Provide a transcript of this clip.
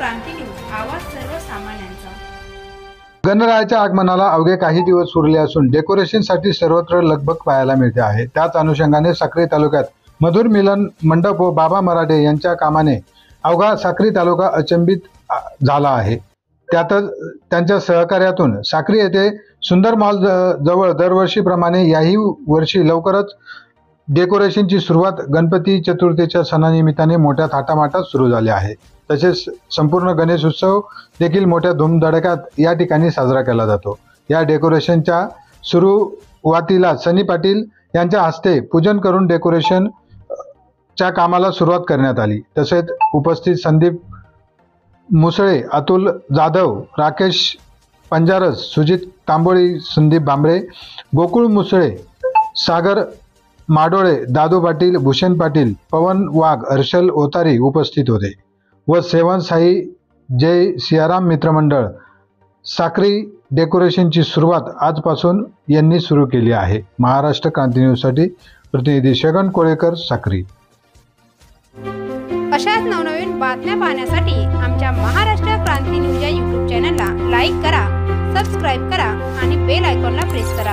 क्रांती news, आवाज सर्वसामान्यांचा। गणरायाच्या आगमनाला अवघे काही दिवस उरले असून डेकोरेशनसाठी सर्वत्र लगबग पाहायला मिळते आहे। त्याच अनुषंगाने साक्री तालुक्यात मधुर मिलन मंडप व बाबा मराठे यांच्या कामाने अवघा साक्री तालुका अचंबित झाला आहे। त्यातच त्यांच्या सहकार्यातून साक्री येथे सुंदर मॉल जवळ दरवर्षीप्रमाणे याही वर्षी लवकरच डेकोरेशनची सुरुवात गणपती चतुर्थीच्या सणानिमित्ताने मोठ्या थाटामाटात सुरू झाली आहे। तसेच संपूर्ण गणेश उत्सव देखील मोठ्या धूमधडक्यात या ठिकाणी साजरा केला जातो। या डेकोरेशनच्या सुरुवातीला सनी पाटील यांच्या हस्ते पूजन करून डेकोरेशनच्या कामाला सुरुवात करण्यात आली। तसेच उपस्थित संदीप मुसळे, अतुल जाधव, राकेश पंजारस, सुजित तांबोळी, संदीप भांबरे, गोकुळ मुसळे, सागर माडोळे, दादू पाटील, भूषण पाटील, पवन वाघ, हर्षल ओतारी उपस्थित होते व सेवन साई जय सियाराम मित्रमंडळ साक्री डेकोरेशनची सुरुवात आजपासून यांनी सुरू केली आहे। महाराष्ट्र क्रांती न्यूजसाठी प्रतिनिधी शगन कोळेकर, साक्री। अशाच नवनवीन बातम्या पाहण्यासाठी आमच्या महाराष्ट्र क्रांती न्यूज या YouTube चॅनलला लाईक करा, सबस्क्राईब करा आणि बेल आयकॉनला प्रेस करा।